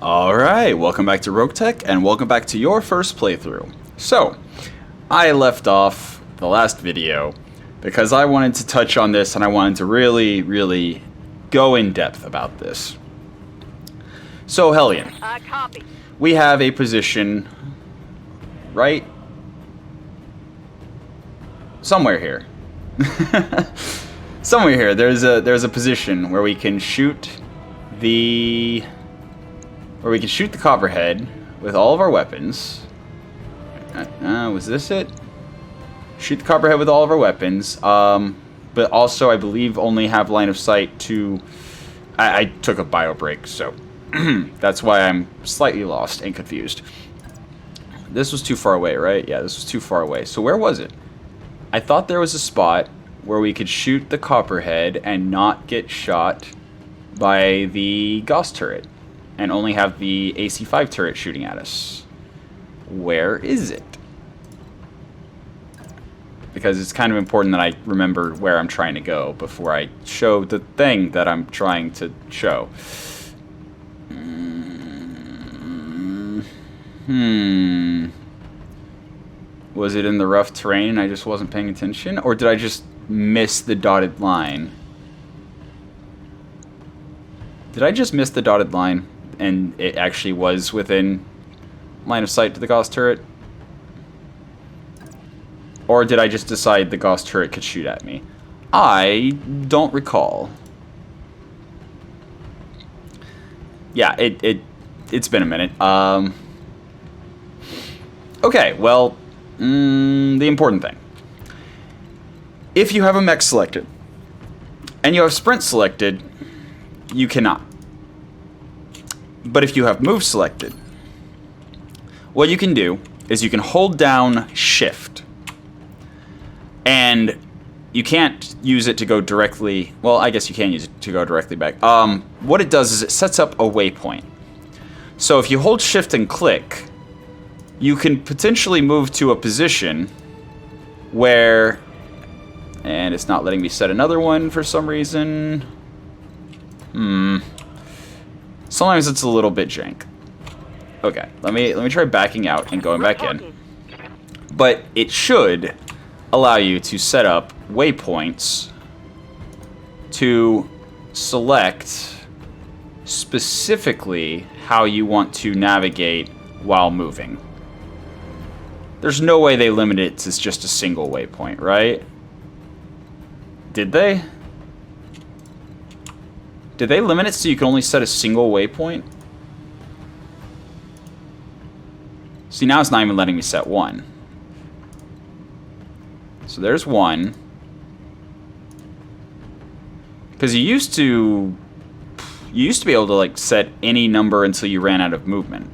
Alright, welcome back to Roguetech, and welcome back to your first playthrough. So, I left off the last video because I wanted to touch on this and I wanted to really go in depth about this. So, Hellion, Copy. we have a position right somewhere here. Somewhere here, there's a position where we can shoot the Copperhead with all of our weapons. Was this it? Shoot the Copperhead with all of our weapons. But also, I believe, only have line of sight to... I took a bio break, so that's why I'm slightly lost and confused. This was too far away, right? Yeah, this was too far away. So where was it? I thought there was a spot where we could shoot the Copperhead and not get shot by the Gauss turret, and only have the AC-5 turret shooting at us. Where is it? Because it's kind of important that I remember where I'm trying to go before I show the thing that I'm trying to show. Was it in the rough terrain and I just wasn't paying attention? Or did I just miss the dotted line? Did I just miss the dotted line and it actually was within line of sight to the Gauss turret? Or did I just decide the Gauss turret could shoot at me? I don't recall. Yeah, it's been a minute. Okay, well, the important thing. If you have a mech selected, and you have sprint selected, you cannot. But if you have move selected, what you can do is you can hold down shift. And you can't use it to go directly... Well, I guess you can use it to go directly back. What it does is it sets up a waypoint. So if you hold shift and click, you can potentially move to a position where... And it's not letting me set another one for some reason. Sometimes it's a little bit jank. Okay, let me try backing out and going back in. But it should allow you to set up waypoints to select specifically how you want to navigate while moving. There's no way they limit it to just a single waypoint, right? Did they? Did they limit it so you can only set a single waypoint? See, now it's not even letting me set one. So there's one. Because you used to be able to like set any number until you ran out of movement.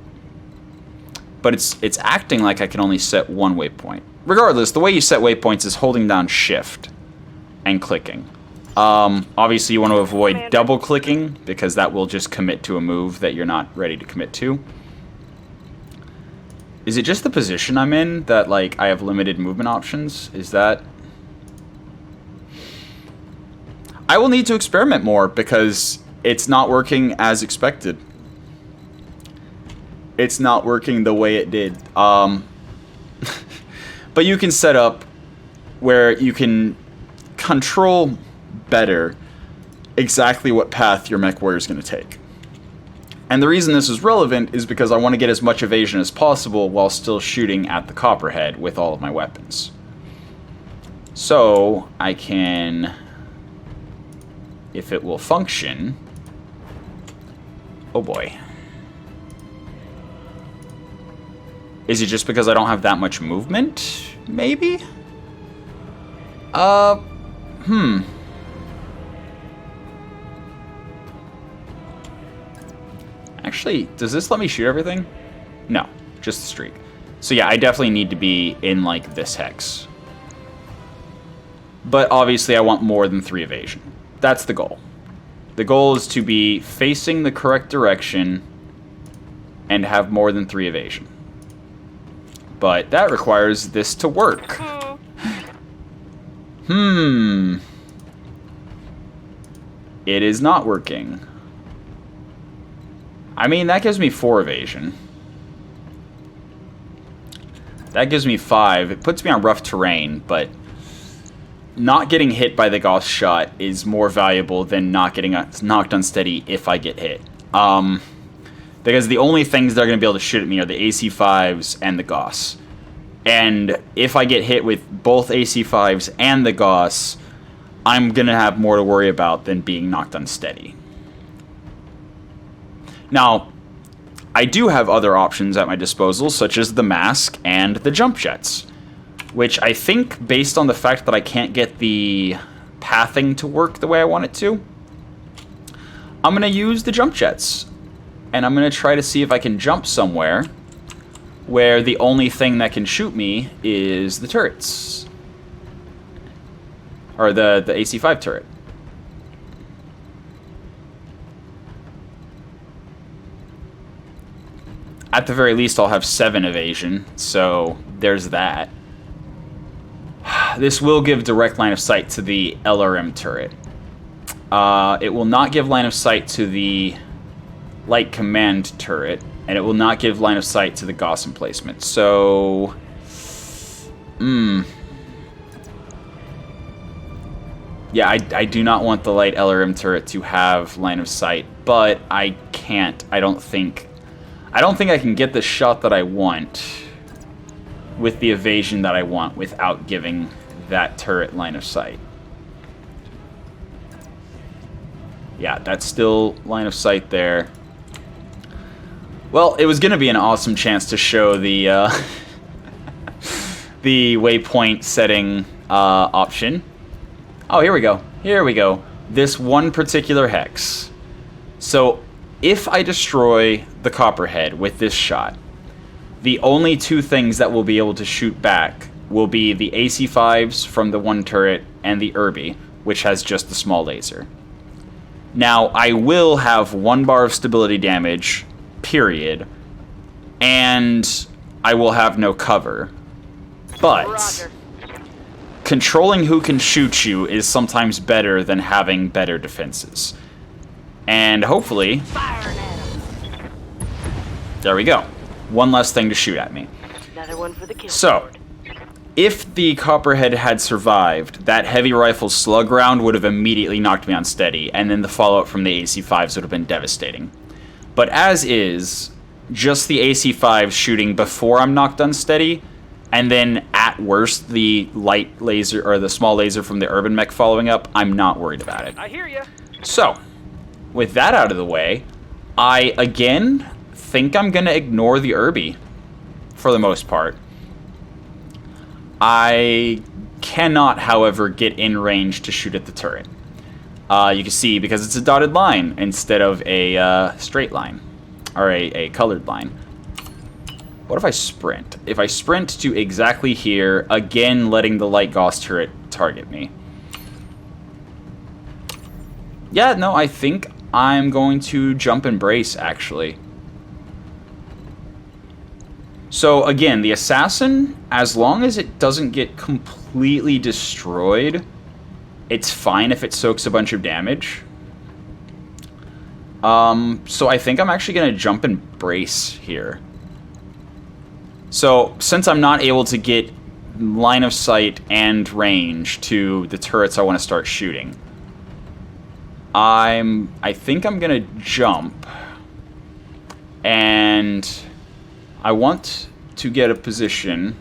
But it's acting like I can only set one waypoint. Regardless, the way you set waypoints is holding down shift and clicking. Obviously you want to avoid double clicking because that will just commit to a move that you're not ready to commit to. Is it just the position I'm in that, like, I have limited movement options? Is that... I will need to experiment more because it's not working as expected. It's not working the way it did. But you can set up where you can control better exactly what path your Mechwarrior is going to take. And the reason this is relevant is because I want to get as much evasion as possible while still shooting at the Copperhead with all of my weapons. So, I can, if it will function... Oh boy. Is it just because I don't have that much movement? Maybe? Actually, does this let me shoot everything? No, just the streak. So yeah, I definitely need to be in, like, this hex. But obviously I want more than 3 evasion. That's the goal. The goal is to be facing the correct direction and have more than 3 evasion. But that requires this to work. It is not working. I mean, that gives me 4 evasion. That gives me 5. It puts me on rough terrain, but not getting hit by the Gauss shot is more valuable than not getting knocked unsteady if I get hit. Because the only things that are going to be able to shoot at me are the AC5s and the Gauss. And if I get hit with both AC5s and the Gauss, I'm going to have more to worry about than being knocked unsteady. Now, I do have other options at my disposal, such as the mask and the jump jets, which I think, based on the fact that I can't get the pathing to work the way I want it to, I'm going to use the jump jets. And I'm going to try to see if I can jump somewhere where the only thing that can shoot me is the turrets. Or the AC5 turret. At the very least, I'll have 7 evasion, so there's that. This will give direct line of sight to the LRM turret. It will not give line of sight to the light command turret, and it will not give line of sight to the Gauss emplacement. So, yeah, I do not want the light LRM turret to have line of sight, but I can't. I don't think I can get the shot that I want with the evasion that I want without giving that turret line of sight. Yeah, that's still line of sight there. Well, it was going to be an awesome chance to show the the waypoint setting option. Oh, here we go. Here we go. This one particular hex. So, if I destroy the Copperhead with this shot, the only 2 things that will be able to shoot back will be the AC5s from the one turret and the Irby, which has just the small laser. Now, I will have 1 bar of stability damage, period, and I will have no cover. But Roger. Controlling who can shoot you is sometimes better than having better defenses. And hopefully, Firing at him. there we go. 1 less thing to shoot at me. Another one for the kill. So, if the Copperhead had survived, that heavy rifle slug round would have immediately knocked me unsteady, and then the fallout from the AC5s would have been devastating. But as is, just the AC5s shooting before I'm knocked unsteady, and then at worst the light laser or the small laser from the urban mech following up, I'm not worried about it. I hear you. So, with that out of the way, I again think I'm gonna ignore the Irby for the most part. I cannot, however, get in range to shoot at the turret. You can see, because it's a dotted line instead of a straight line, or a colored line. What if I sprint? If I sprint to exactly here, again letting the light Gauss turret target me. Yeah, no, I think I'm going to jump and brace, actually. So, again, the Assassin, as long as it doesn't get completely destroyed, it's fine if it soaks a bunch of damage. So I think I'm actually going to jump and brace here. So, since I'm not able to get line of sight and range to the turrets I want to start shooting, I think I'm going to jump, and I want to get a position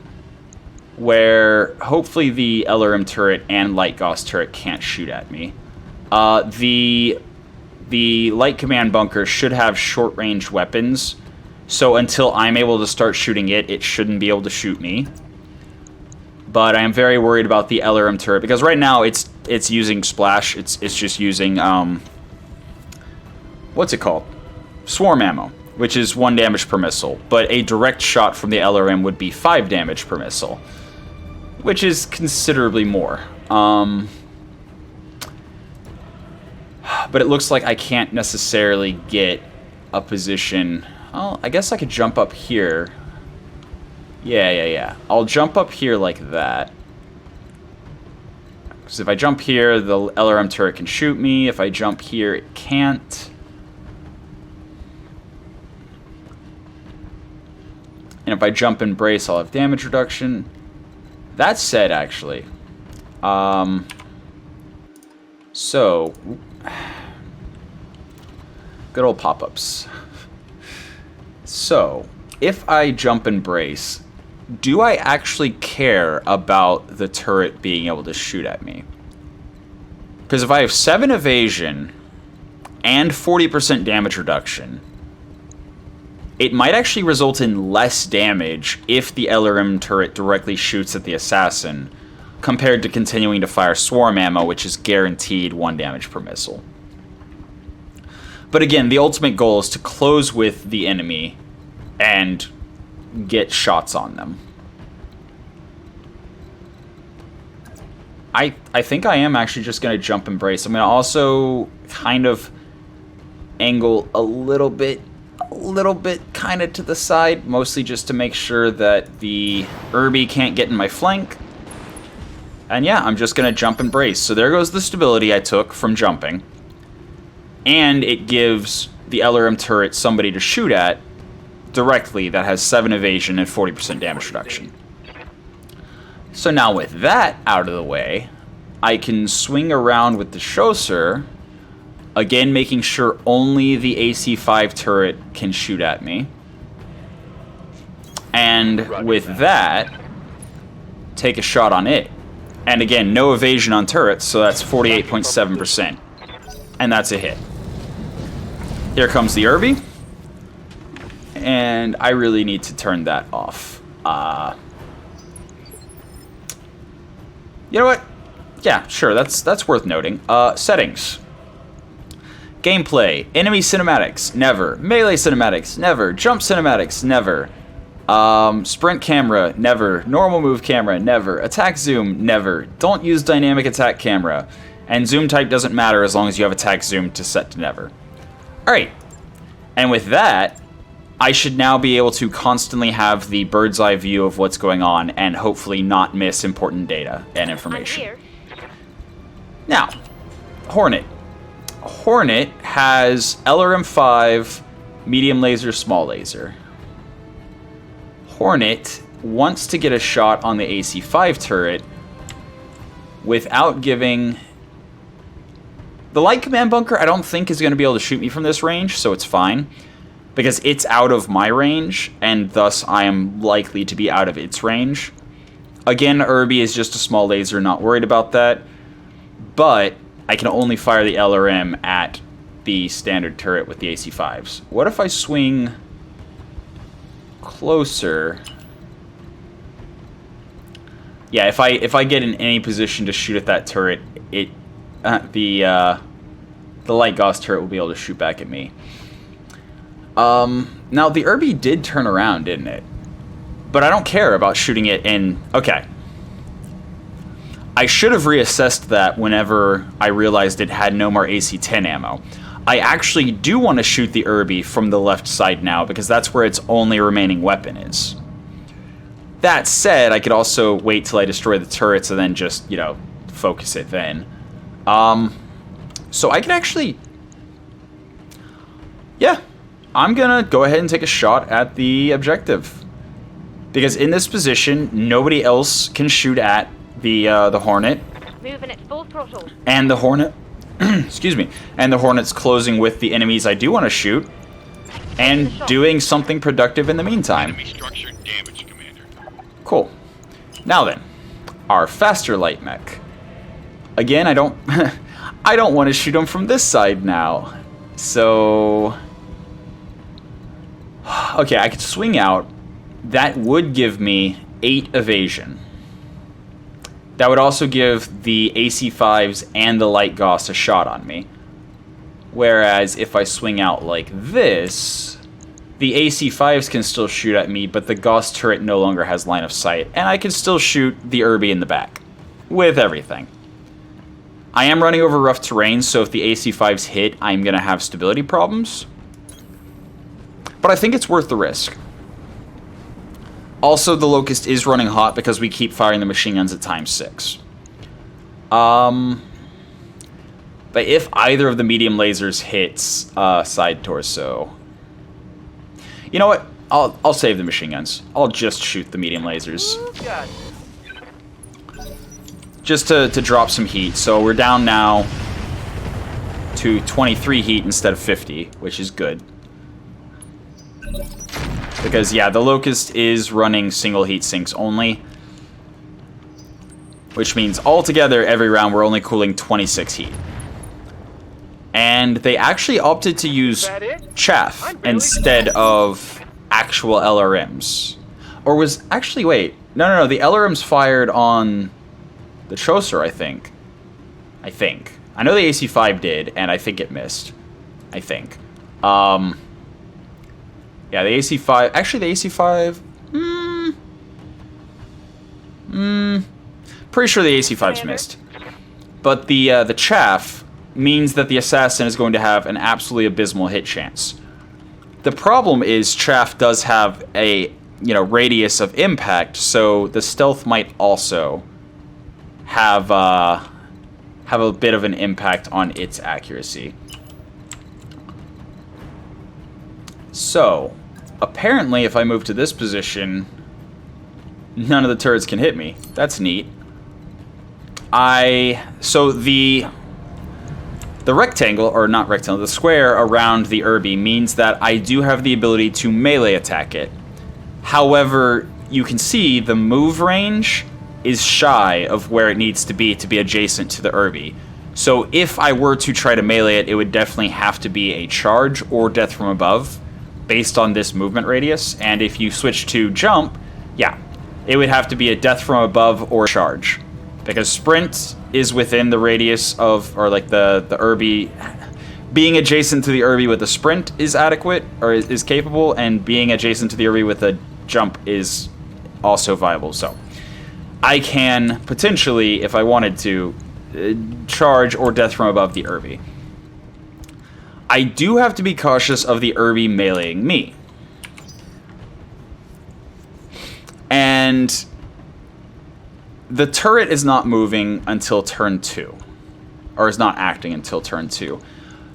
where hopefully the LRM turret and light Gauss turret can't shoot at me. The light command bunker should have short-range weapons, so until I'm able to start shooting it, it shouldn't be able to shoot me. But I am very worried about the LRM turret, because right now it's using splash. It's just using what's it called? Swarm ammo, which is 1 damage per missile. But a direct shot from the LRM would be 5 damage per missile, which is considerably more. But it looks like I can't necessarily get a position. Oh, I guess I could jump up here. Yeah. I'll jump up here like that. Because if I jump here, the LRM turret can shoot me. If I jump here, it can't. And if I jump and brace, I'll have damage reduction. That said, actually, so good old pop-ups. So if I jump and brace, do I actually care about the turret being able to shoot at me? Because if I have 7 evasion and 40% damage reduction, it might actually result in less damage if the LRM turret directly shoots at the assassin, compared to continuing to fire swarm ammo, which is guaranteed 1 damage per missile. But again, the ultimate goal is to close with the enemy and get shots on them. I think I am actually just going to jump and brace. I'm going to also kind of angle a little bit kind of to the side, mostly just to make sure that the Irby can't get in my flank. And yeah, I'm just going to jump and brace. So there goes the stability I took from jumping. And it gives the LRM turret somebody to shoot at directly that has 7 evasion and 40% damage reduction. So now with that out of the way, I can swing around with the Chasseur, again making sure only the AC-5 turret can shoot at me. And with that, take a shot on it. And again, no evasion on turrets, so that's 48.7%. And that's a hit. Here comes the Irby. And I really need to turn that off. You know what? Yeah, sure, that's worth noting. Settings. Gameplay. Enemy cinematics, never. Melee cinematics, never. Jump cinematics, never. Sprint camera, never. Normal move camera, never. Attack zoom, never. Don't use dynamic attack camera. And zoom type doesn't matter as long as you have attack zoom to set to never. Alright. And with that, I should now be able to constantly have the bird's eye view of what's going on and hopefully not miss important data and information. Now, Hornet. Hornet has LRM-5, medium laser, small laser. Hornet wants to get a shot on the AC-5 turret without giving... The light command bunker I don't think is going to be able to shoot me from this range, so it's fine. Because it's out of my range, and thus I am likely to be out of its range. Again, Irby is just a small laser, not worried about that. But I can only fire the LRM at the standard turret with the AC-5s. What if I swing closer? Yeah, if I get in any position to shoot at that turret, the light Gauss turret will be able to shoot back at me. Now the Irby did turn around, didn't it? But I don't care about shooting it in... Okay. I should have reassessed that whenever I realized it had no more AC-10 ammo. I actually do want to shoot the Irby from the left side now, because that's where its only remaining weapon is. That said, I could also wait till I destroy the turrets and then just, you know, focus it then. So I could actually... Yeah. I'm gonna go ahead and take a shot at the objective. Because in this position, nobody else can shoot at the Hornet. Moving at full throttle. And the Hornet... excuse me. And the Hornet's closing with the enemies I do want to shoot. And doing something productive in the meantime. Enemy structure damage, Commander. Cool. Now then, our faster light mech. Again, I don't... I don't want to shoot him from this side now. So... Okay, I could swing out. That would give me 8 evasion. That would also give the AC-5s and the light Gauss a shot on me. Whereas if I swing out like this, the AC-5s can still shoot at me, but the Gauss turret no longer has line of sight, and I can still shoot the Irby in the back. With everything. I am running over rough terrain, so if the AC-5s hit, I'm going to have stability problems. But I think it's worth the risk. Also, the Locust is running hot because we keep firing the machine guns at ×6. But if either of the medium lasers hits side torso... You know what? I'll save the machine guns. I'll just shoot the medium lasers. God. Just to drop some heat. So we're down now to 23 heat instead of 50, which is good. Because, yeah, the Locust is running single heat sinks only. Which means altogether, every round, we're only cooling 26 heat. And they actually opted to use chaff instead of actual LRMs. Or was... Actually, wait. No. The LRMs fired on the Chaucer, I think. I know the AC-5 did, and I think it missed. I think. Yeah, the AC-5... Actually, the AC-5... Pretty sure the AC-5's missed. But the chaff means that the assassin is going to have an absolutely abysmal hit chance. The problem is chaff does have a, radius of impact, so the stealth might also have a bit of an impact on its accuracy. So, apparently if I move to this position, none of the turrets can hit me. That's neat. So the rectangle, or not rectangle, the square around the Irby means that I do have the ability to melee attack it. However, you can see the move range is shy of where it needs to be adjacent to the Irby. So if I were to try to melee it, it would definitely have to be a charge or death from above based on this movement radius. And if you switch to jump, yeah, it would have to be a death from above or charge. Because sprint is within the radius of, or like the Irby, being adjacent to the Irby with a sprint is adequate, or is capable, and being adjacent to the Irby with a jump is also viable. So I can potentially, if I wanted to, charge or death from above the Irby. I do have to be cautious of the Irby meleeing me. And the turret is not moving until turn 2. Or is not acting until turn 2.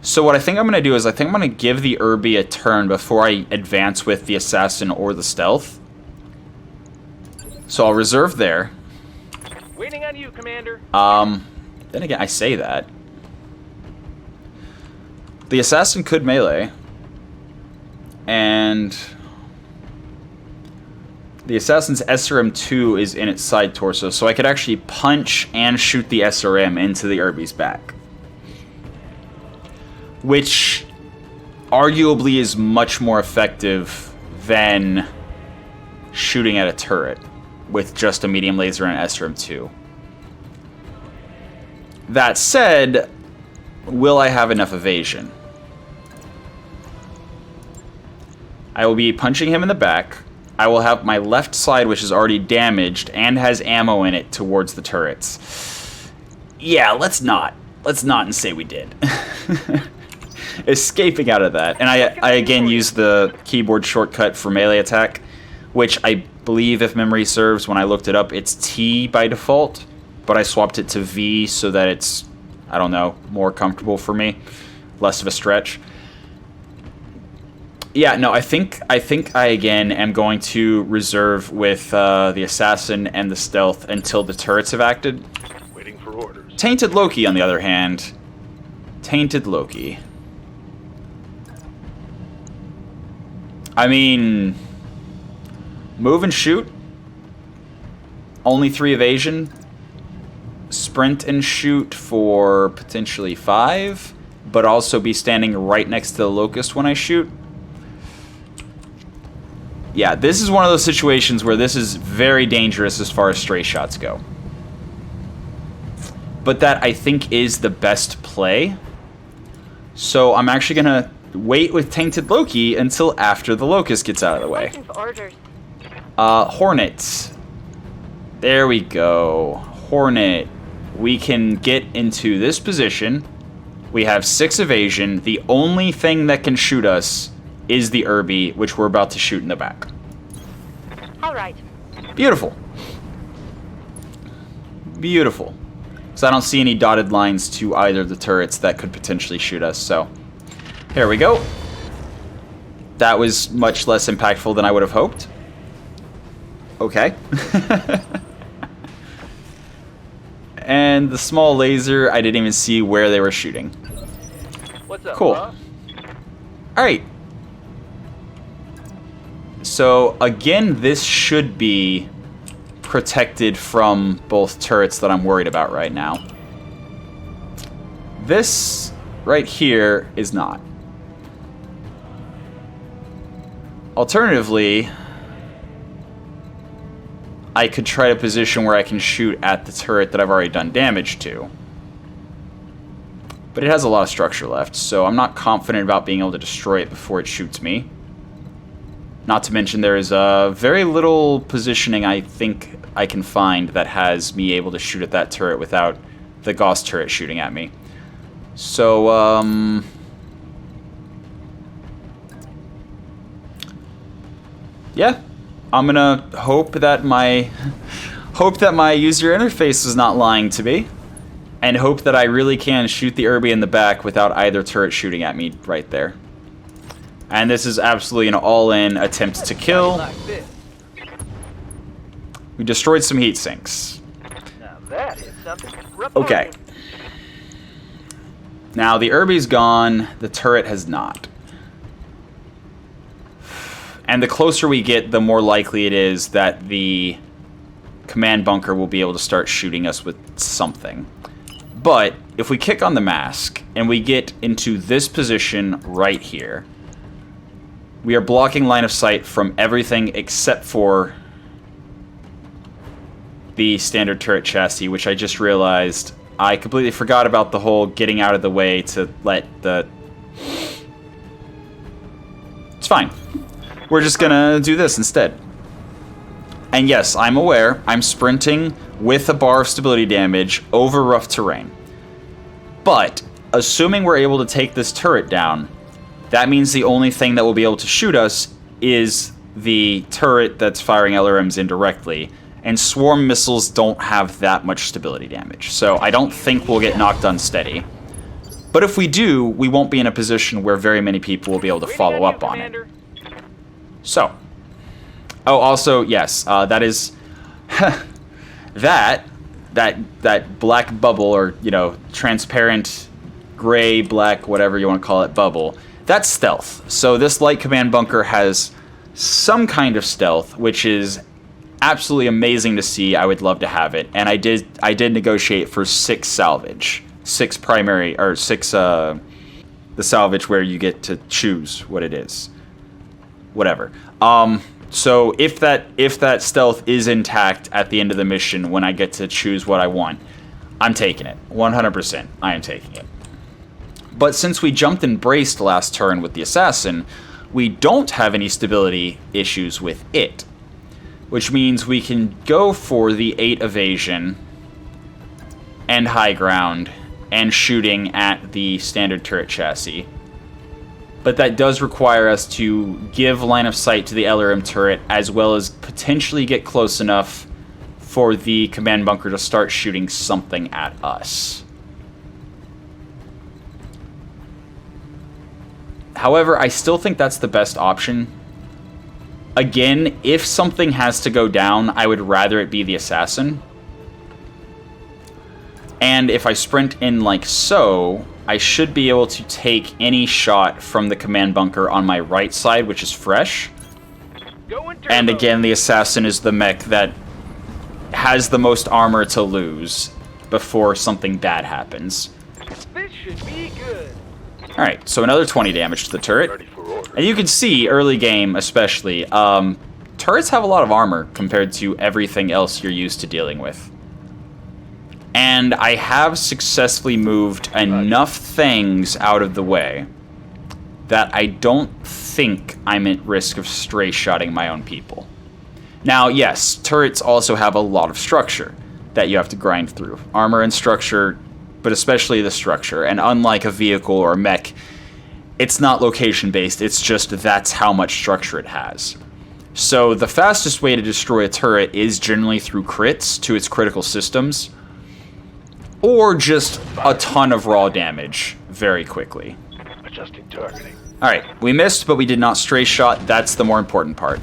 So what I think I'm going to do is I think I'm going to give the Irby a turn before I advance with the assassin or the stealth. So I'll reserve there. Waiting on you, Commander. Then again, I say that. The assassin could melee. And the assassin's SRM-2 is in its side torso, so I could actually punch and shoot the SRM into the Irby's back. Which arguably is much more effective than shooting at a turret with just a medium laser and SRM-2. That said, will I have enough evasion? I will be punching him in the back. I will have my left side, which is already damaged and has ammo in it, towards the turrets. Yeah, let's not and say we did. Escaping out of that. And I again use the keyboard shortcut for melee attack, which I believe, if memory serves, when I looked it up, it's T by default. But I swapped it to V so that it's, I don't know, more comfortable for me. Less of a stretch. Yeah, no, I think I again am going to reserve with the assassin and the stealth until the turrets have acted. Waiting for orders. Tainted Loki, on the other hand. Tainted Loki. I mean, move and shoot. Only 3 evasion. Sprint and shoot for potentially 5, but also be standing right next to the Locust when I shoot. Yeah, this is one of those situations where this is very dangerous as far as stray shots go. But that, I think, is the best play. So I'm actually going to wait with Tainted Loki until after the Locust gets out of the way. Waiting for orders. Hornet. There we go. Hornet. We can get into this position. We have 6 evasion. The only thing that can shoot us is the Irby, which we're about to shoot in the back. All right. Beautiful. Beautiful. So I don't see any dotted lines to either of the turrets that could potentially shoot us, so here we go. That was much less impactful than I would have hoped. Okay. And the small laser, I didn't even see where they were shooting. What's up, Cool. boss? Alright. So, again, this should be protected from both turrets that I'm worried about right now. This right here is not. Alternatively, I could try a position where I can shoot at the turret that I've already done damage to. But it has a lot of structure left, so I'm not confident about being able to destroy it before it shoots me. Not to mention there is very little positioning I think I can find that has me able to shoot at that turret without the Gauss turret shooting at me. So, yeah. I'm gonna hope that my user interface is not lying to me, and hope that I really can shoot the Irby in the back without either turret shooting at me right there. And this is absolutely an all-in attempt to kill. Like this. We destroyed some heat sinks. Now that is something. Okay. Now the Irby's gone, the turret has not. And the closer we get, the more likely it is that the command bunker will be able to start shooting us with something. But if we kick on the mask and we get into this position right here, we are blocking line of sight from everything except for the standard turret chassis, which I just realized I completely forgot about the whole getting out of the way to let the... It's fine. We're just gonna do this instead. And yes, I'm aware, I'm sprinting with a bar of stability damage over rough terrain. But, assuming we're able to take this turret down, that means the only thing that will be able to shoot us is the turret that's firing LRMs indirectly, and swarm missiles don't have that much stability damage. So I don't think we'll get knocked unsteady. But if we do, we won't be in a position where very many people will be able to follow up on it. So, oh, also, yes, that is that black bubble, or, you know, transparent gray, black, whatever you want to call it, bubble. That's stealth. So this light command bunker has some kind of stealth, which is absolutely amazing to see. I would love to have it, and I did negotiate for 6 salvage, 6 primary, or 6 the salvage where you get to choose what it is. Whatever. So if that stealth is intact at the end of the mission when I get to choose what I want, I'm taking it. 100%. I am taking it. But since we jumped and braced last turn with the assassin, we don't have any stability issues with it. Which means we can go for the 8 evasion and high ground and shooting at the standard turret chassis. But that does require us to give line of sight to the LRM turret, as well as potentially get close enough for the command bunker to start shooting something at us. However, I still think that's the best option. Again, if something has to go down, I would rather it be the assassin. And if I sprint in like so, I should be able to take any shot from the command bunker on my right side, which is fresh. And again, the assassin is the mech that has the most armor to lose before something bad happens. This should be good. Alright, so another 20 damage to the turret. Ready for orders. And you can see, early game especially, turrets have a lot of armor compared to everything else you're used to dealing with. And I have successfully moved enough things out of the way that I don't think I'm at risk of stray-shotting my own people. Now, yes, turrets also have a lot of structure that you have to grind through. Armor and structure, but especially the structure. And unlike a vehicle or a mech, it's not location-based, it's just that's how much structure it has. So the fastest way to destroy a turret is generally through crits to its critical systems, or just a ton of raw damage very quickly. Adjusting targeting. Alright, we missed, but we did not stray shot. That's the more important part.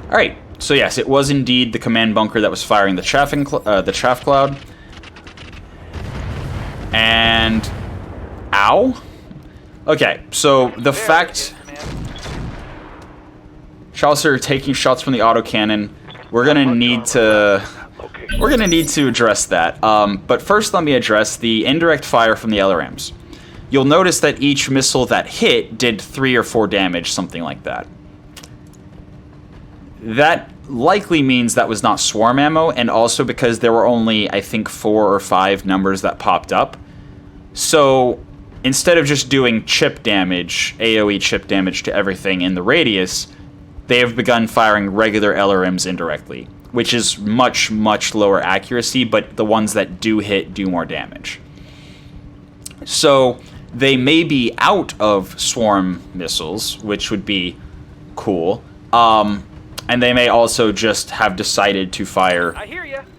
Alright, so yes, it was indeed the command bunker that was firing the chaff cloud. And... Ow? Okay, so the fact... Chaucer taking shots from the autocannon, we're gonna need to... We're gonna need to address that. But first let me address the indirect fire from the LRMs. You'll notice that each missile that hit did 3 or 4 damage, something like that. That likely means that was not swarm ammo, and also because there were only, I think, 4 or 5 numbers that popped up. So, instead of just doing chip damage, AoE chip damage to everything in the radius, they have begun firing regular LRMs indirectly, which is much, much lower accuracy, but the ones that do hit do more damage. So, they may be out of swarm missiles, which would be cool. And they may also just have decided to fire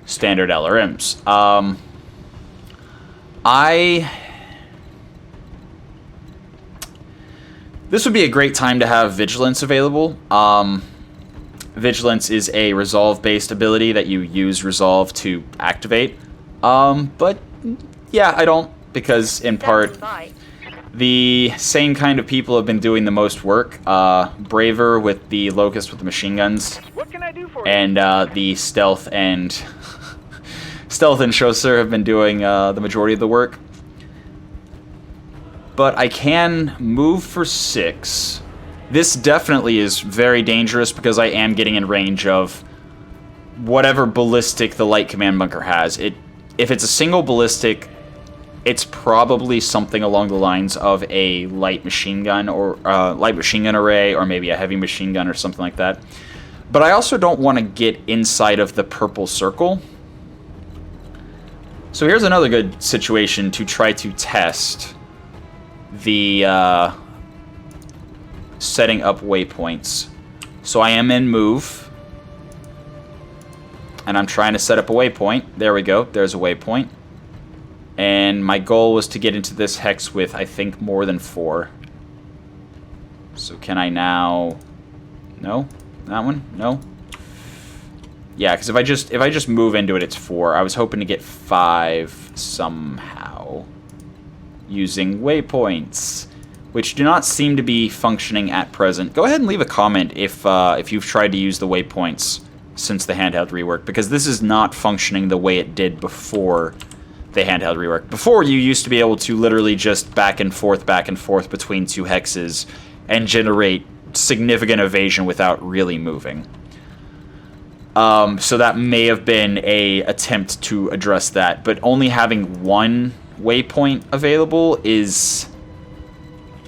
standard LRMs. This would be a great time to have Vigilance available. Vigilance is a resolve-based ability that you use resolve to activate. But yeah, I don't, because in part... The same kind of people have been doing the most work. Braver with the Locust with the machine guns. What can I do for you? And the Stealth and... Stealth and Chaucer have been doing the majority of the work. But I can move for 6. This definitely is very dangerous because I am getting in range of whatever ballistic the light command bunker has. If it's a single ballistic... It's probably something along the lines of a light machine gun or light machine gun array, or maybe a heavy machine gun or something like that. But I also don't want to get inside of the purple circle. So here's another good situation to try to test the setting up waypoints. So I am in move, and I'm trying to set up a waypoint. There we go. There's a waypoint. And my goal was to get into this hex with, I think, more than 4. So can I now... No? That one? No? Yeah, because if I just move into it, it's 4. I was hoping to get 5 somehow. Using waypoints, which do not seem to be functioning at present. Go ahead and leave a comment if you've tried to use the waypoints since the handheld rework, because this is not functioning the way it did before the handheld rework. Before, you used to be able to literally just back and forth between 2 hexes and generate significant evasion without really moving. So that may have been a attempt to address that, but only having 1 waypoint available is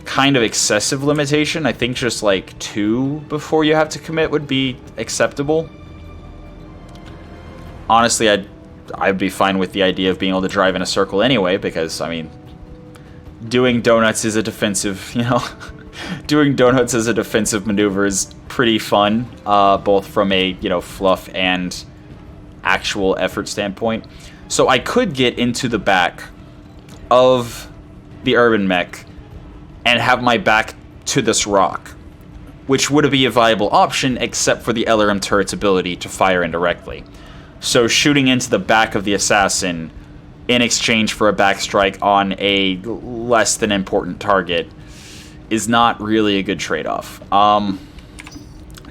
kind of excessive limitation. I think just like 2 before you have to commit would be acceptable. Honestly, I'd be fine with the idea of being able to drive in a circle anyway, because, I mean, doing donuts is a defensive, doing donuts as a defensive maneuver is pretty fun, both from a, fluff and actual effort standpoint. So I could get into the back of the urban mech and have my back to this rock, which would be a viable option except for the LRM turret's ability to fire indirectly. So shooting into the back of the assassin in exchange for a backstrike on a less than important target is not really a good trade-off.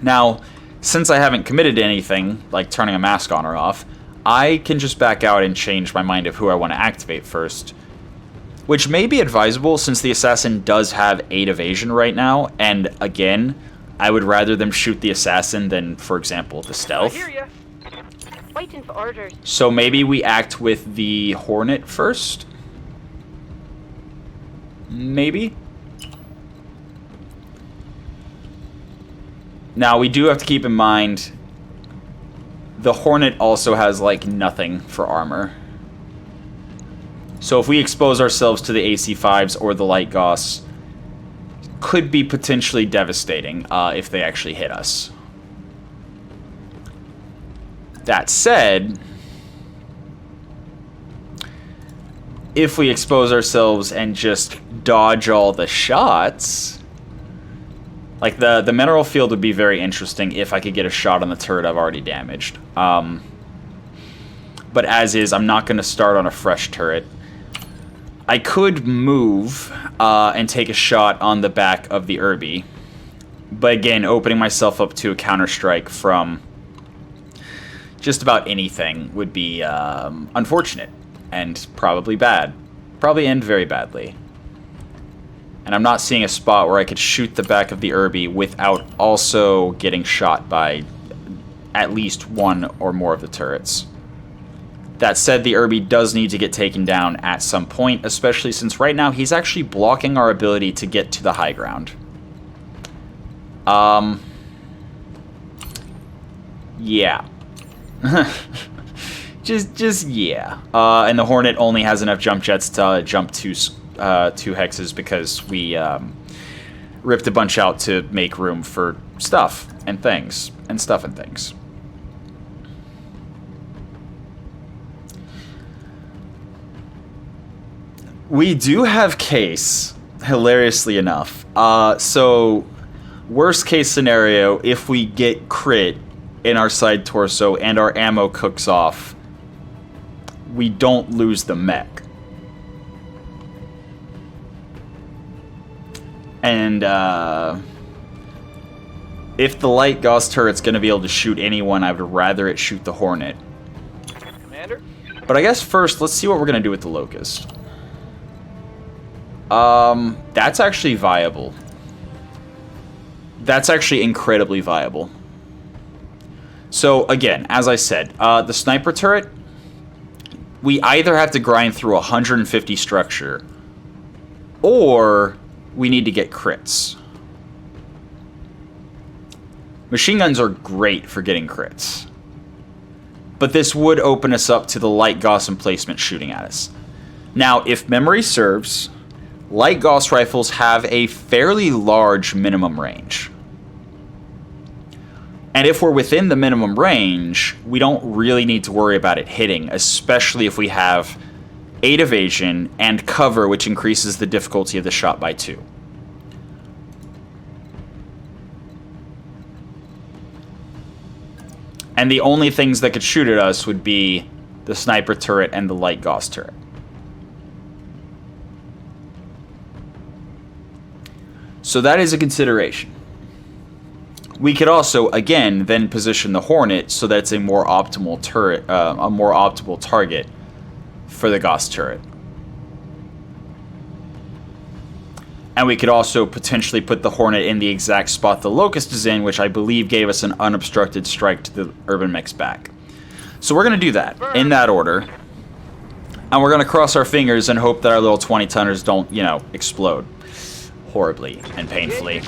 Now, since I haven't committed to anything, like turning a mask on or off, I can just back out and change my mind of who I want to activate first. Which may be advisable since the assassin does have 8 evasion right now, and again, I would rather them shoot the assassin than, for example, the stealth. I hear ya. Waiting for orders. So maybe we act with the Hornet first? Maybe? Now, we do have to keep in mind, the Hornet also has, like, nothing for armor. So if we expose ourselves to the AC-5s or the Light Gauss, could be potentially devastating if they actually hit us. That said, if we expose ourselves and just dodge all the shots, Like, the mineral field would be very interesting if I could get a shot on the turret I've already damaged. But as is, I'm not going to start on a fresh turret. I could move and take a shot on the back of the Irby. But again, opening myself up to a counter-strike from just about anything would be unfortunate and probably bad. Probably end very badly. And I'm not seeing a spot where I could shoot the back of the Irby without also getting shot by at least one or more of the turrets. That said, the Irby does need to get taken down at some point, especially since right now he's actually blocking our ability to get to the high ground. Yeah. just yeah. And the Hornet only has enough jump jets to jump two hexes because we ripped a bunch out to make room for stuff and things. We do have case, hilariously enough. So, worst case scenario, if we get crit in our side torso and our ammo cooks off, we don't lose the mech. And, if the light Gauss turret's going to be able to shoot anyone, I would rather it shoot the Hornet. Commander? But I guess first, let's see what we're going to do with the Locust. That's actually viable. That's actually incredibly viable. So, again, as I said, the sniper turret, we either have to grind through 150 structure, or we need to get crits. Machine guns are great for getting crits. But this would open us up to the light Gauss emplacement shooting at us. Now, if memory serves, light Gauss rifles have a fairly large minimum range. And if we're within the minimum range, we don't really need to worry about it hitting, especially if we have 8 evasion and cover, which increases the difficulty of the shot by 2. And the only things that could shoot at us would be the sniper turret and the light Gauss turret. So that is a consideration. We could also, again, then position the Hornet so that it's a more optimal turret, a more optimal target for the Gauss turret. And we could also potentially put the Hornet in the exact spot the Locust is in, which I believe gave us an unobstructed strike to the Urban Mech's back. So we're going to do that, in that order. And we're going to cross our fingers and hope that our little 20-tonners don't, explode horribly and painfully.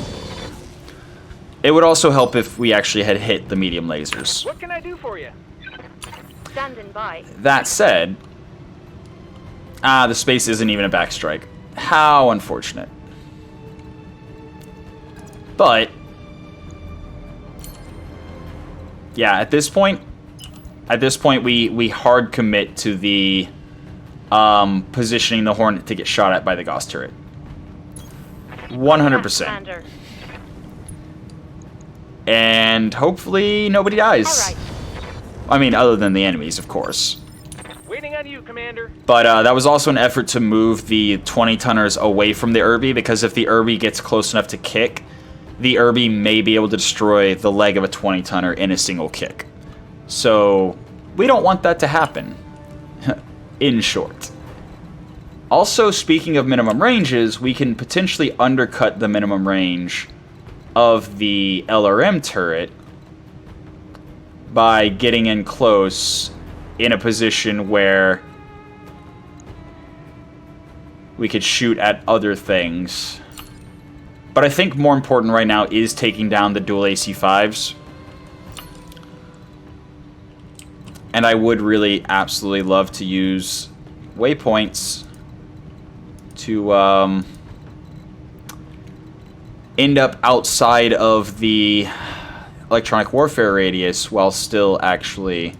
It would also help if we actually had hit the medium lasers. What can I do for you? Standing by. That said, the space isn't even a backstrike. How unfortunate. But, yeah, at this point we hard commit to the positioning the Hornet to get shot at by the Gauss turret. 100%. And hopefully nobody dies. All right. I mean, other than the enemies, of course. Waiting on you, Commander. But that was also an effort to move the 20-tonners away from the Irby, because if the Irby gets close enough to kick, the Irby may be able to destroy the leg of a 20-tonner in a single kick. So, we don't want that to happen, in short. Also, speaking of minimum ranges, we can potentially undercut the minimum range of the LRM turret by getting in close in a position where we could shoot at other things. But I think more important right now is taking down the dual AC-5s. And I would really absolutely love to use waypoints to end up outside of the electronic warfare radius while still actually,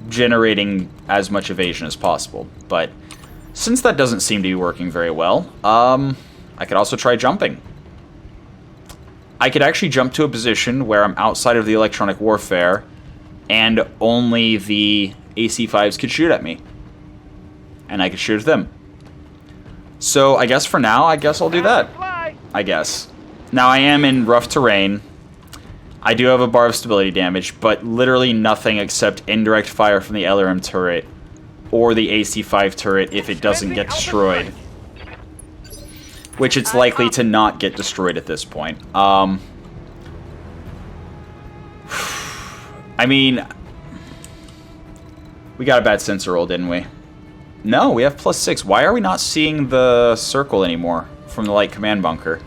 generating as much evasion as possible. But since that doesn't seem to be working very well, I could also try jumping. I could actually jump to a position where I'm outside of the electronic warfare, and only the AC-5s could shoot at me. And I could shoot at them. So I guess for now, I guess I'll do that. I guess. Now I am in rough terrain. I do have a bar of stability damage, but literally nothing except indirect fire from the LRM turret or the AC-5 turret if it doesn't get destroyed. Which it's likely to not get destroyed at this point. I mean, we got a bad sensor roll, didn't we? No, we have +6. Why are we not seeing the circle anymore from the light command bunker?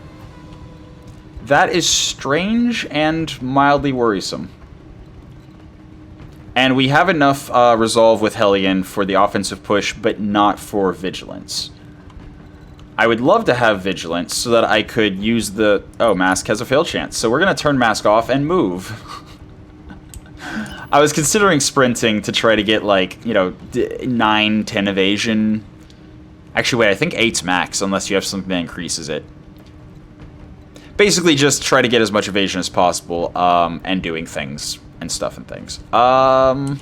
That is strange and mildly worrisome. And we have enough resolve with Hellion for the offensive push, but not for Vigilance. I would love to have Vigilance so that I could use the... Oh, Mask has a fail chance. So we're going to turn Mask off and move. I was considering sprinting to try to get, like, you know, 9, 10 evasion. Actually, wait, I think 8's max, unless you have something that increases it. Basically, just try to get as much evasion as possible, and doing things and stuff and things. But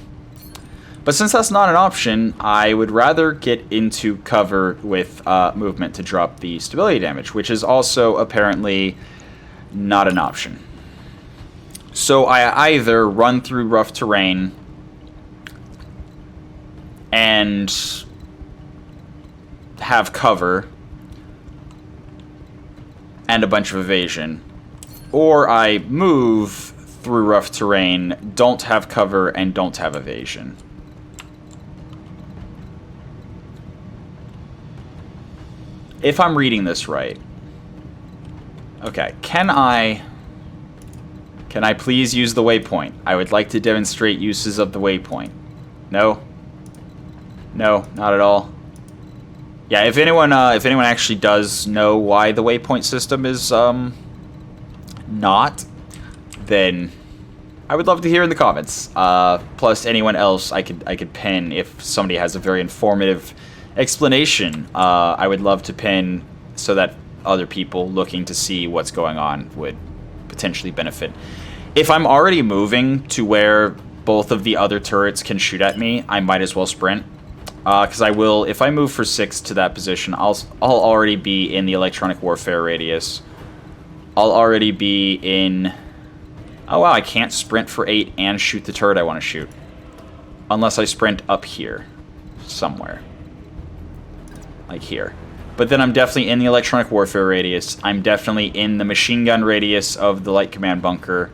since that's not an option, I would rather get into cover with movement to drop the stability damage, which is also apparently not an option. So I either run through rough terrain and have cover and a bunch of evasion, or I move through rough terrain, don't have cover, and don't have evasion. If I'm reading this right. Okay, can I please use the waypoint? I would like to demonstrate uses of the waypoint. No? No, not at all. Yeah, if anyone actually does know why the waypoint system is not, then I would love to hear in the comments. Plus anyone else I could pin if somebody has a very informative explanation. I would love to pin so that other people looking to see what's going on would potentially benefit. If I'm already moving to where both of the other turrets can shoot at me, I might as well sprint. Because I will, if I move for 6 to that position, I'll already be in the electronic warfare radius. I'll already be in... Oh wow, I can't sprint for 8 and shoot the turret I want to shoot. Unless I sprint up here. Somewhere. Like here. But then I'm definitely in the electronic warfare radius. I'm definitely in the machine gun radius of the light command bunker.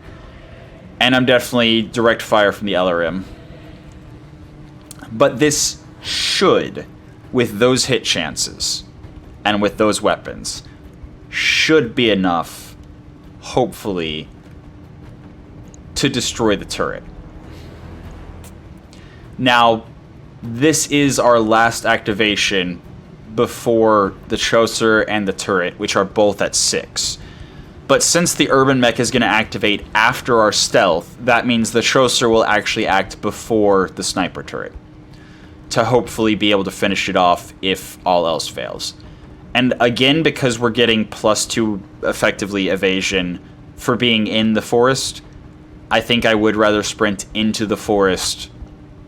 And I'm definitely direct fire from the LRM. But this should, with those hit chances, and with those weapons, should be enough, hopefully, to destroy the turret. Now, this is our last activation before the Chaucer and the turret, which are both at 6. But since the urban mech is going to activate after our stealth, that means the Chaucer will actually act before the sniper turret, to hopefully be able to finish it off if all else fails. And again, because we're getting +2 effectively evasion for being in the forest, I think I would rather sprint into the forest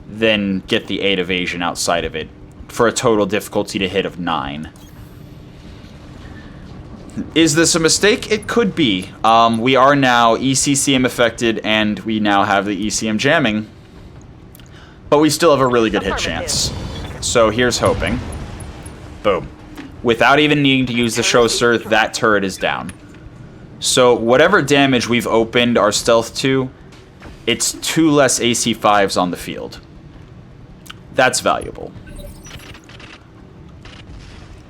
than get the 8 evasion outside of it, for a total difficulty to hit of 9. Is this a mistake? It could be. We are now ECCM affected, and we now have the ECM jamming. But we still have a really good hit chance. So here's hoping. Boom. Without even needing to use the Chaucer, that turret is down. So whatever damage we've opened our stealth to, it's 2 less AC-5s on the field. That's valuable.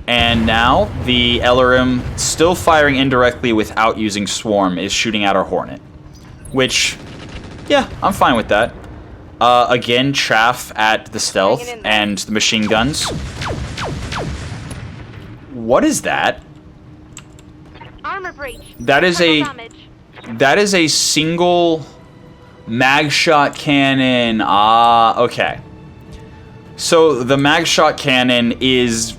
And now, the LRM, still firing indirectly without using Swarm, is shooting at our Hornet. Which, yeah, I'm fine with that. Again, chaff at the stealth and the machine guns. What is that? Armor breach. That is a single mag shot cannon. Ah, okay. So the mag shot cannon is,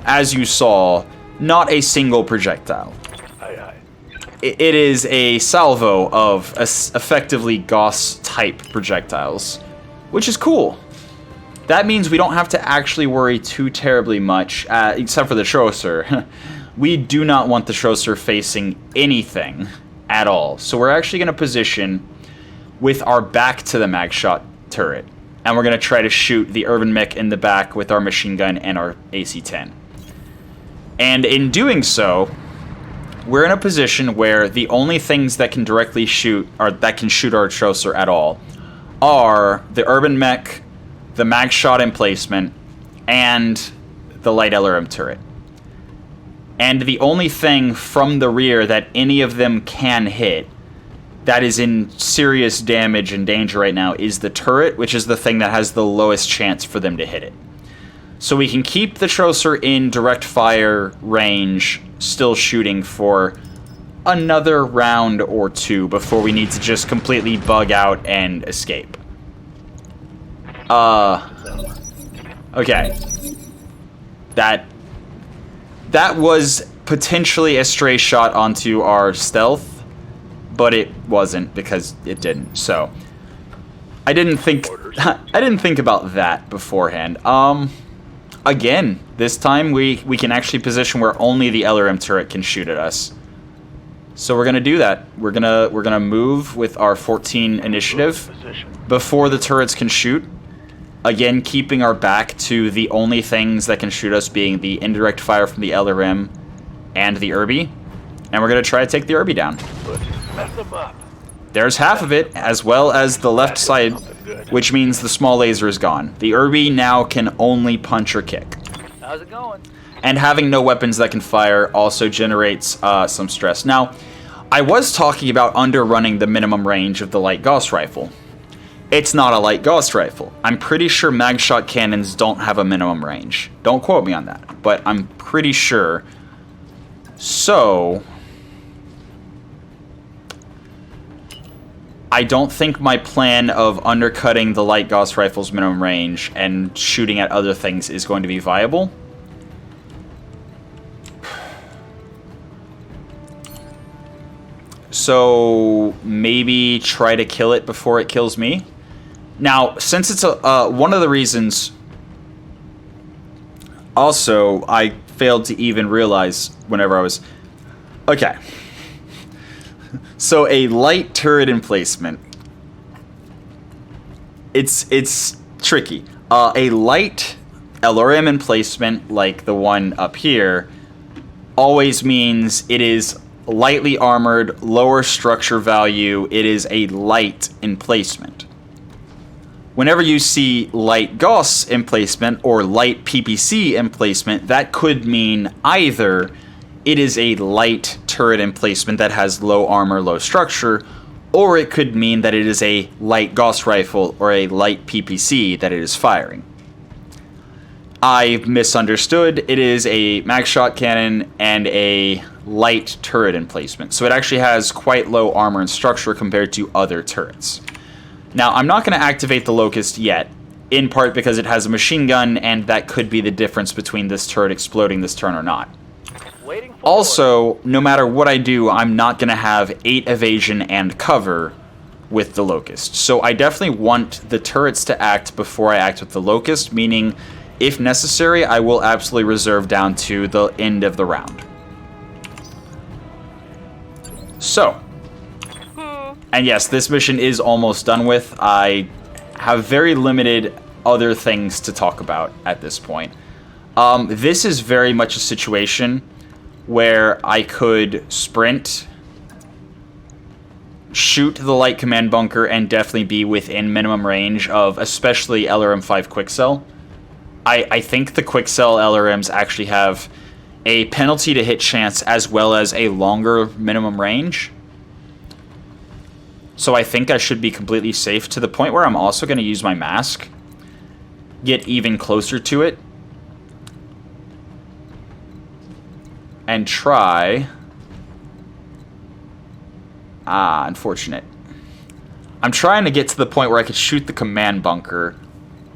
as you saw, not a single projectile. Aye, aye. it is a salvo of effectively Gauss-type projectiles, which is cool. That means we don't have to actually worry too terribly much, except for the Trosser. We do not want the Trosser facing anything at all. So we're actually going to position with our back to the mag shot turret. And we're going to try to shoot the urban mech in the back with our machine gun and our AC-10. And in doing so, we're in a position where the only things that can directly shoot, or that can shoot our Trosser at all, are the urban mech, the mag shot emplacement, and the light LRM turret. And the only thing from the rear that any of them can hit that is in serious damage and danger right now is the turret, which is the thing that has the lowest chance for them to hit it. So we can keep the Trosser in direct fire range, still shooting for another round or two before we need to just completely bug out and escape. Okay. That was potentially a stray shot onto our stealth, but it wasn't because it didn't. So I didn't think about that beforehand. Again, this time we can actually position where only the LRM turret can shoot at us. So we're gonna do that. We're gonna move with our 14 initiative before the turrets can shoot. Again, keeping our back to the only things that can shoot us being the indirect fire from the LRM and the Irby. And we're going to try to take the Irby down. There's half of it, as well as the left side, which means the small laser is gone. The Irby now can only punch or kick. How's it going? And having no weapons that can fire also generates some stress. Now, I was talking about underrunning the minimum range of the light Gauss rifle. It's not a light Gauss rifle. I'm pretty sure mag shot cannons don't have a minimum range. Don't quote me on that, but I'm pretty sure. So, I don't think my plan of undercutting the light Gauss rifle's minimum range and shooting at other things is going to be viable. So, maybe try to kill it before it kills me. Now, since it's one of the reasons, also, I failed to even realize whenever I was... Okay. So, a light turret emplacement. It's tricky. A light LRM emplacement, like the one up here, always means it is lightly armored, lower structure value. It is a light emplacement. Whenever you see light Gauss emplacement or light PPC emplacement, that could mean either it is a light turret emplacement that has low armor, low structure, or it could mean that it is a light Gauss rifle or a light PPC that it is firing. I misunderstood. It is a mag shot cannon and a light turret emplacement. So it actually has quite low armor and structure compared to other turrets. Now, I'm not going to activate the Locust yet, in part because it has a machine gun, and that could be the difference between this turret exploding this turn or not. Also, no matter what I do, I'm not going to have 8 evasion and cover with the Locust. So I definitely want the turrets to act before I act with the Locust, meaning, if necessary, I will absolutely reserve down to the end of the round. So... And yes, this mission is almost done with. I have very limited other things to talk about at this point. This is very much a situation where I could sprint, shoot the light command bunker, and definitely be within minimum range of especially LRM-5 Quicksell. I think the Quicksell LRMs actually have a penalty to hit chance as well as a longer minimum range. So I think I should be completely safe to the point where I'm also going to use my mask. Get even closer to it. And try... unfortunate. I'm trying to get to the point where I could shoot the command bunker.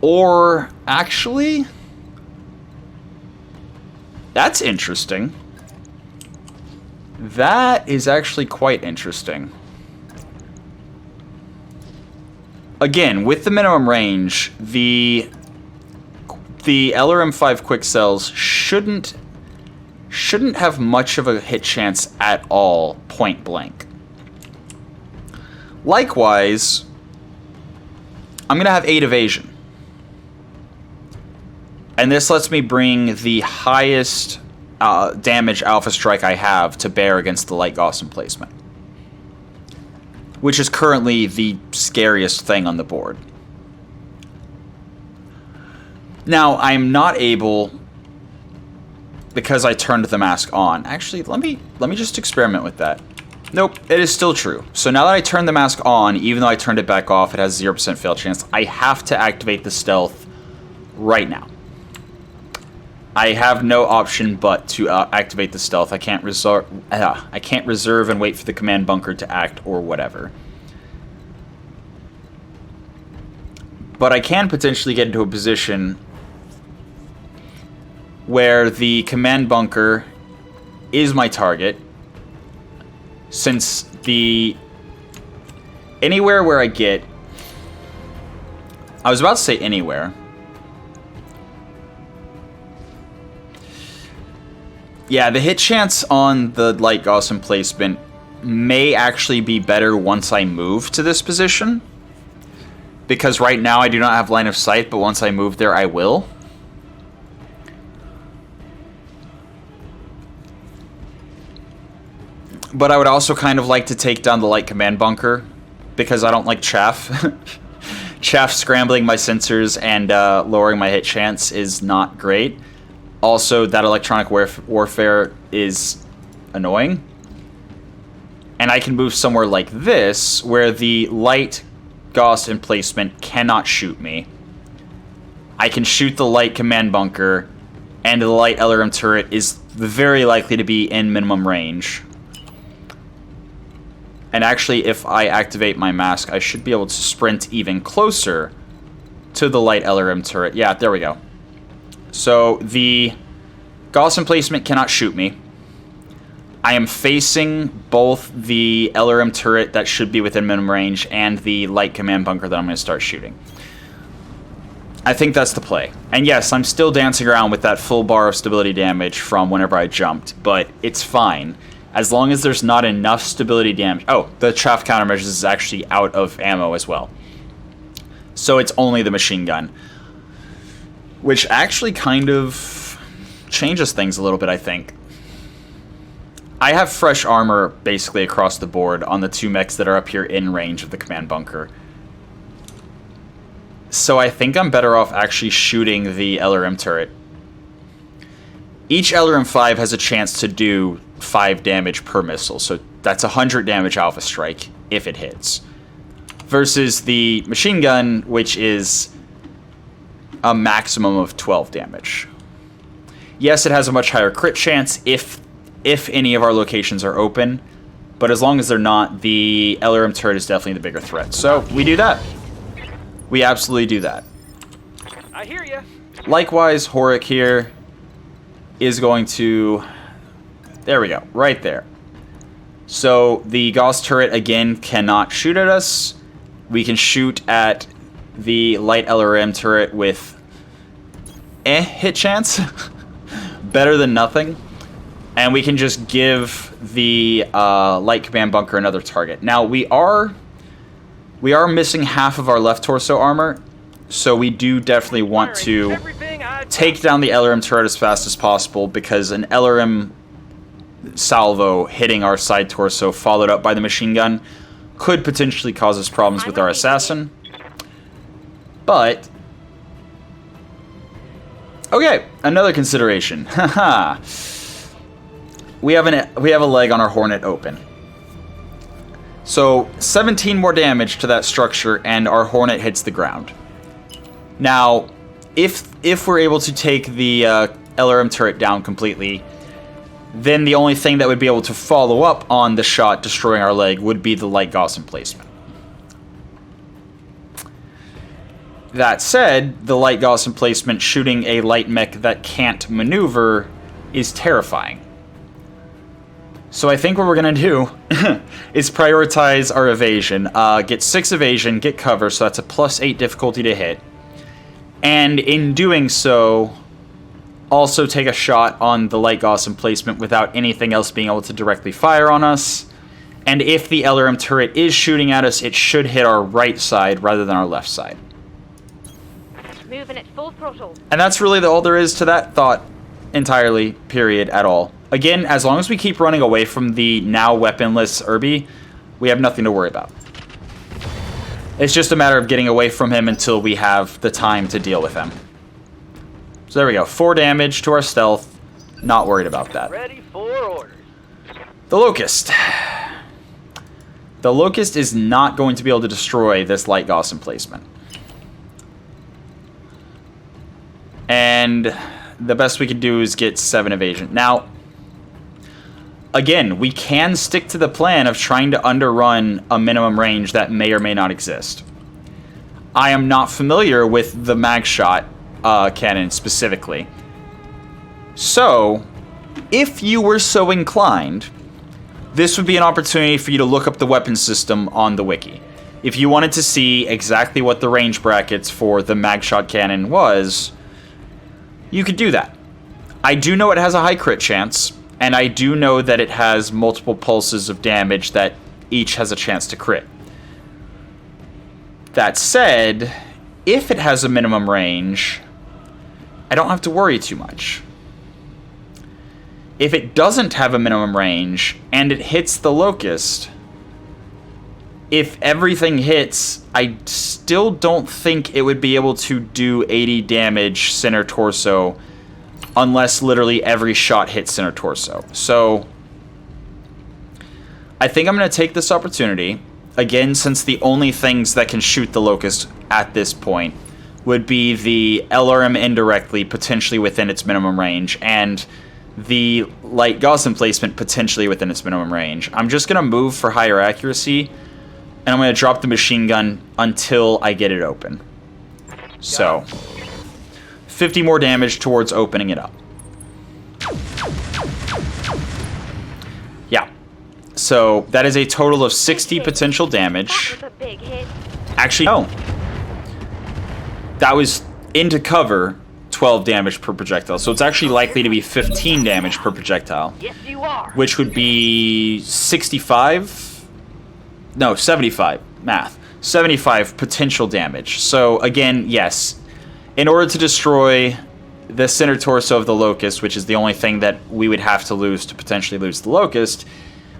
Or, actually... That's interesting. That is actually quite interesting. Again, with the minimum range, the LRM5 quick cells shouldn't have much of a hit chance at all, point blank. Likewise, I'm going to have 8 evasion. And this lets me bring the highest damage Alpha Strike I have to bear against the light Gauss emplacement, which is currently the scariest thing on the board. Now, I'm not able, because I turned the mask on. Actually, let me just experiment with that. Nope, it is still true. So now that I turned the mask on, even though I turned it back off, it has 0% fail chance. I have to activate the stealth right now. I have no option but to activate the stealth. I can't reserve and wait for the command bunker to act or whatever. But I can potentially get into a position where the command bunker is my target, since anywhere where I get, I was about to say anywhere. Yeah, the hit chance on the light Gauss emplacement may actually be better once I move to this position, because right now I do not have line of sight, but once I move there I will. But I would also kind of like to take down the light command bunker, because I don't like chaff. Chaff scrambling my sensors and lowering my hit chance is not great. Also, that electronic warfare is annoying. And I can move somewhere like this, where the light Gauss emplacement cannot shoot me. I can shoot the light command bunker, and the light LRM turret is very likely to be in minimum range. And actually, if I activate my mask, I should be able to sprint even closer to the light LRM turret. Yeah, there we go. So the Gauss emplacement cannot shoot me. I am facing both the LRM turret that should be within minimum range and the light command bunker that I'm going to start shooting. I think that's the play. And yes, I'm still dancing around with that full bar of stability damage from whenever I jumped, but it's fine. As long as there's not enough stability damage. Oh, the chaff countermeasures is actually out of ammo as well. So it's only the machine gun, which actually kind of changes things a little bit, I think. I have fresh armor basically across the board on the 2 mechs that are up here in range of the command bunker. So I think I'm better off actually shooting the LRM turret. Each LRM5 has a chance to do 5 damage per missile, so that's 100 damage Alpha Strike if it hits. Versus the machine gun, which is a maximum of 12 damage. Yes, it has a much higher crit chance if any of our locations are open, but as long as they're not, the LRM turret is definitely the bigger threat. So we do that. We absolutely do that. I hear ya. Likewise, Horik here is going to... There we go, right there. So the Gauss turret, again, cannot shoot at us. We can shoot at the light LRM turret with hit chance. Better than nothing. And we can just give the light command bunker another target. Now, we are missing half of our left torso armor, so we do definitely want to take down the LRM turret as fast as possible, because an LRM salvo hitting our side torso followed up by the machine gun could potentially cause us problems with our assassin. But okay, another consideration. Haha. We have a leg on our Hornet open. So 17 more damage to that structure and our Hornet hits the ground. Now, if we're able to take the LRM turret down completely, then the only thing that would be able to follow up on the shot destroying our leg would be the light Gauss emplacement. That said, the light Gauss emplacement shooting a light mech that can't maneuver is terrifying. So I think what we're going to do is prioritize our evasion. Get 6 evasion, get cover, so that's a +8 difficulty to hit. And in doing so, also take a shot on the light gauss emplacement without anything else being able to directly fire on us. And if the LRM turret is shooting at us, it should hit our right side rather than our left side. Moving at full throttle. And that's really all there is to that thought entirely, period, at all. Again, as long as we keep running away from the now weaponless Irby, we have nothing to worry about. It's just a matter of getting away from him until we have the time to deal with him. So there we go. 4 damage to our stealth. Not worried about that. Ready for orders. The Locust. The Locust is not going to be able to destroy this light gauss emplacement. And the best we can do is get 7 evasion. Now, again, we can stick to the plan of trying to underrun a minimum range that may or may not exist. I am not familiar with the mag shot cannon specifically. So, if you were so inclined, this would be an opportunity for you to look up the weapon system on the wiki. If you wanted to see exactly what the range brackets for the mag shot cannon was, you could do that. I do know it has a high crit chance, and I do know that it has multiple pulses of damage that each has a chance to crit. That said, if it has a minimum range, I don't have to worry too much. If it doesn't have a minimum range, and it hits the Locust, if everything hits, I still don't think it would be able to do 80 damage center torso unless literally every shot hits center torso. So, I think I'm going to take this opportunity, again, since the only things that can shoot the Locust at this point would be the LRM indirectly, potentially within its minimum range, and the light gauss emplacement potentially within its minimum range. I'm just going to move for higher accuracy, and I'm going to drop the machine gun until I get it open. So, 50 more damage towards opening it up. Yeah. So, that is a total of 60 potential damage. That was a big hit. Actually, no. That was into cover, 12 damage per projectile. So it's actually likely to be 15 damage per projectile. Yes, you are. Which would be 65? No, 75. Math. 75 potential damage. So again, yes. In order to destroy the center torso of the Locust, which is the only thing that we would have to lose to potentially lose the Locust,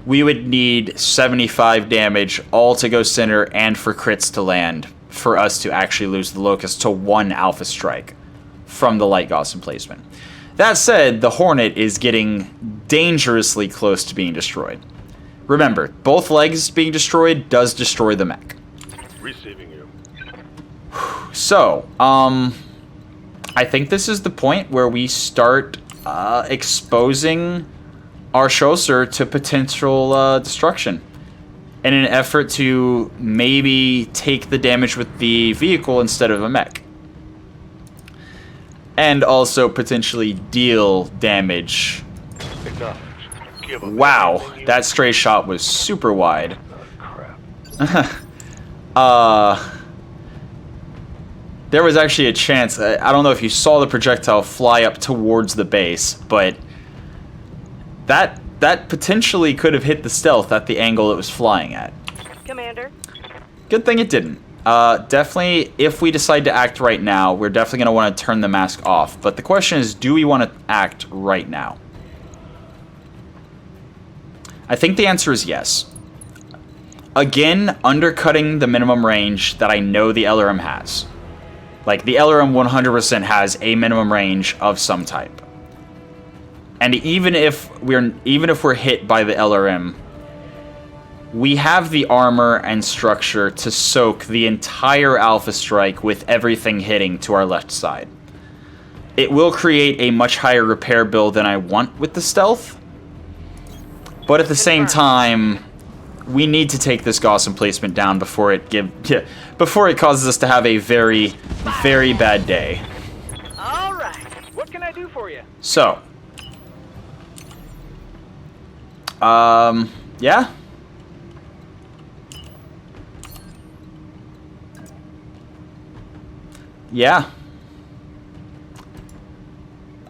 we would need 75 damage all to go center and for crits to land for us to actually lose the Locust to 1 alpha strike from the light gauss emplacement. That said, the Hornet is getting dangerously close to being destroyed. Remember, both legs being destroyed does destroy the mech. Receiving you. So, I think this is the point where we start exposing our Chausser to potential destruction in an effort to maybe take the damage with the vehicle instead of a mech. And also potentially deal damage. Wow, that stray shot was super wide. There was actually a chance, I don't know if you saw the projectile fly up towards the base, but that potentially could have hit the stealth at the angle it was flying at. Commander. Good thing it didn't. Definitely, if we decide to act right now, we're definitely going to want to turn the mask off. But the question is, do we want to act right now? I think the answer is yes. Again, undercutting the minimum range that I know the LRM has. Like, the LRM 100% has a minimum range of some type. And even if we're hit by the LRM, we have the armor and structure to soak the entire alpha strike with everything hitting to our left side. It will create a much higher repair bill than I want with the stealth, but at the same time, we need to take this Gauss emplacement down before it causes us to have a very, very bad day. All right. What can I do for you? So, Yeah. Yeah.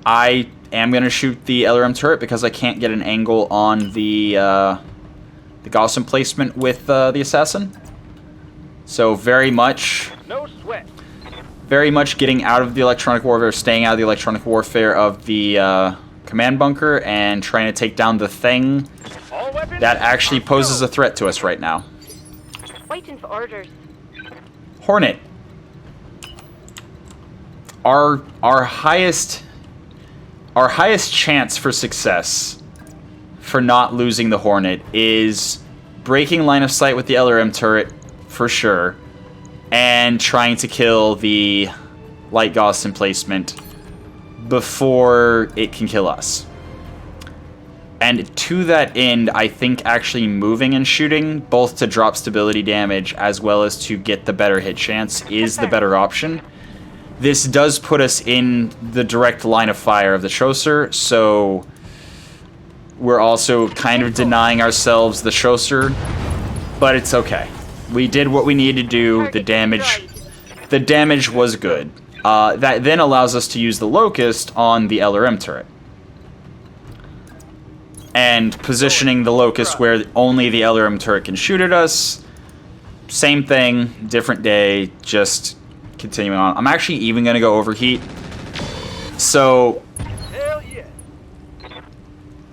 I am going to shoot the LRM turret because I can't get an angle on the Gauss emplacement with the assassin. So very much... No sweat. Very much getting out of the electronic warfare, staying out of the electronic warfare of the command bunker and trying to take down the thing All weapons that actually poses a threat to us right now. Waiting for orders. Hornet. Our highest chance for success for not losing the Hornet is breaking line of sight with the LRM turret for sure, and trying to kill the light Gauss emplacement before it can kill us. And to that end, I think actually moving and shooting, both to drop stability damage as well as to get the better hit chance, is the better option. This does put us in the direct line of fire of the Chasseur, so we're also kind of denying ourselves the Chasseur, but it's okay. We did what we needed to do. The damage was good. That then allows us to use the Locust on the LRM turret. And positioning the Locust where only the LRM turret can shoot at us. Same thing, different day, just continuing on. I'm actually even going to go overheat. So, Hell yeah.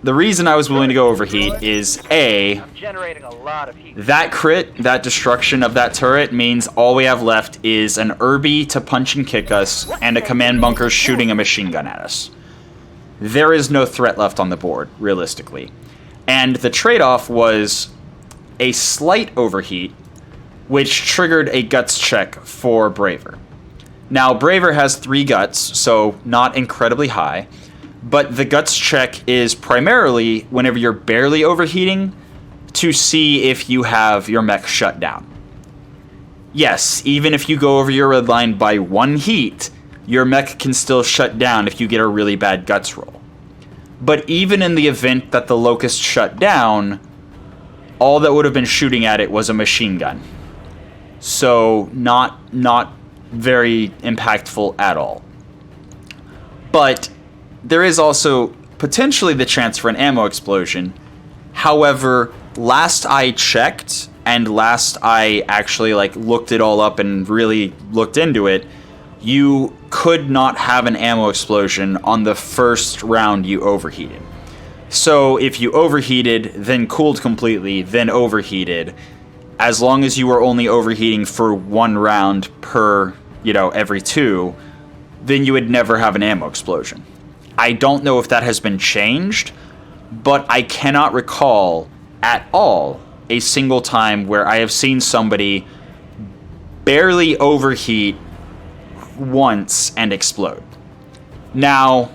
the reason I was willing to go overheat is A, I'm generating a lot of heat. that crit, that destruction of that turret means all we have left is an Irby to punch and kick us and a command bunker shooting a machine gun at us. There is no threat left on the board, realistically. And the trade-off was a slight overheat, which triggered a guts check for Braver. Now, Braver has 3 guts, so not incredibly high, but the guts check is primarily whenever you're barely overheating to see if you have your mech shut down. Yes, even if you go over your red line by 1 heat, your mech can still shut down if you get a really bad guts roll. But even in the event that the Locust shut down, all that would have been shooting at it was a machine gun. So not very impactful at all. But there is also potentially the chance for an ammo explosion. However, last I checked, and last I actually looked it all up and really looked into it, you could not have an ammo explosion on the first round you overheated. So if you overheated, then cooled completely, then overheated, as long as you were only overheating for 1 round per, every 2, then you would never have an ammo explosion. I don't know if that has been changed, but I cannot recall at all a single time where I have seen somebody barely overheat once and explode. Now,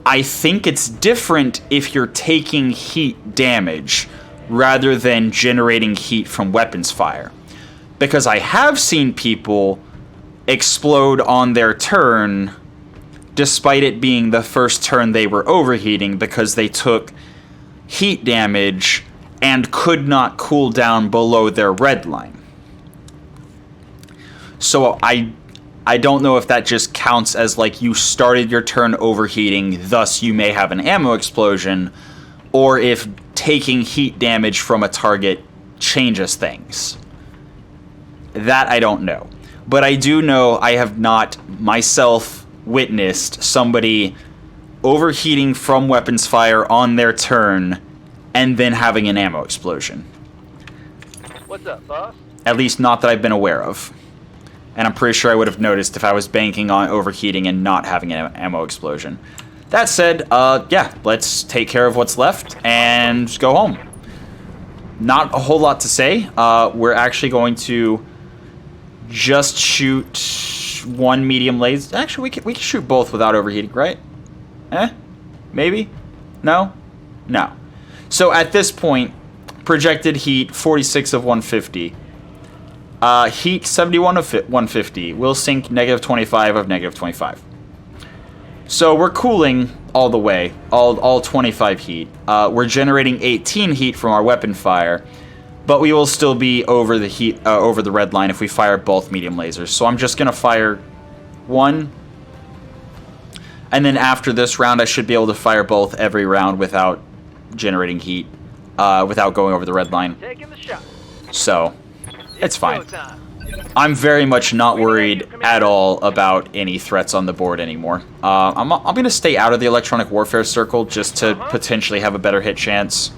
I think it's different if you're taking heat damage rather than generating heat from weapons fire. Because I have seen people explode on their turn despite it being the first turn they were overheating because they took heat damage and could not cool down below their red line. So I don't know if that just counts as you started your turn overheating, thus you may have an ammo explosion, or if taking heat damage from a target changes things. That I don't know. But I do know I have not myself witnessed somebody overheating from weapons fire on their turn and then having an ammo explosion. What's up, boss? At least not that I've been aware of. And I'm pretty sure I would have noticed if I was banking on overheating and not having an ammo explosion. That said, yeah, let's take care of what's left and just go home. Not a whole lot to say. We're actually going to just shoot 1 medium laser. Actually, we can shoot both without overheating, right? Maybe? No? No. So at this point, projected heat 46 of 150. Heat 71 of 150. Will sink -25 of -25. So we're cooling all the way, all 25 heat. We're generating 18 heat from our weapon fire, but we will still be over the heat, over the red line if we fire both medium lasers. So I'm just gonna fire one, and then after this round, I should be able to fire both every round without generating heat, without going over the red line. Taking the shot. So it's fine. Showtime. I'm very much not worried at all about any threats on the board anymore. I'm going to stay out of the electronic warfare circle just to potentially have a better hit chance.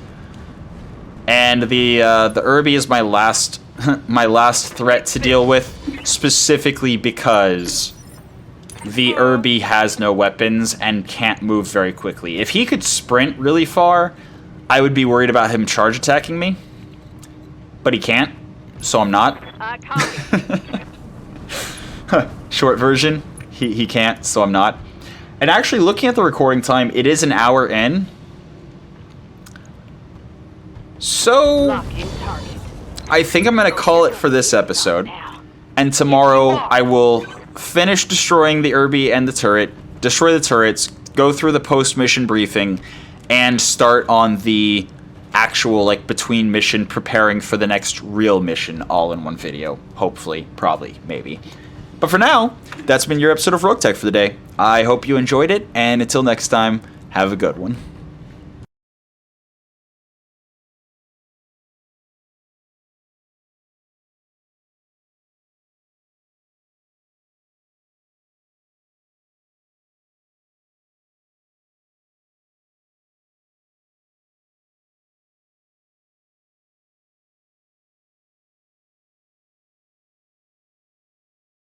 And the Irby is my last my last threat to deal with, specifically because the Irby has no weapons and can't move very quickly. If he could sprint really far, I would be worried about him charge attacking me. But he can't, so I'm not. Short version, he can't, so I'm not. And actually, looking at the recording time, it is an hour in. So I think I'm going to call it for this episode. And tomorrow I will finish destroying the Irby and the turret, destroy the turrets, go through the post-mission briefing, and start on the actual, like, between mission, preparing for the next real mission all in one video. Hopefully, probably, maybe. But for now, that's been your episode of Roguetech for the day. I hope you enjoyed it, and until next time, have a good one.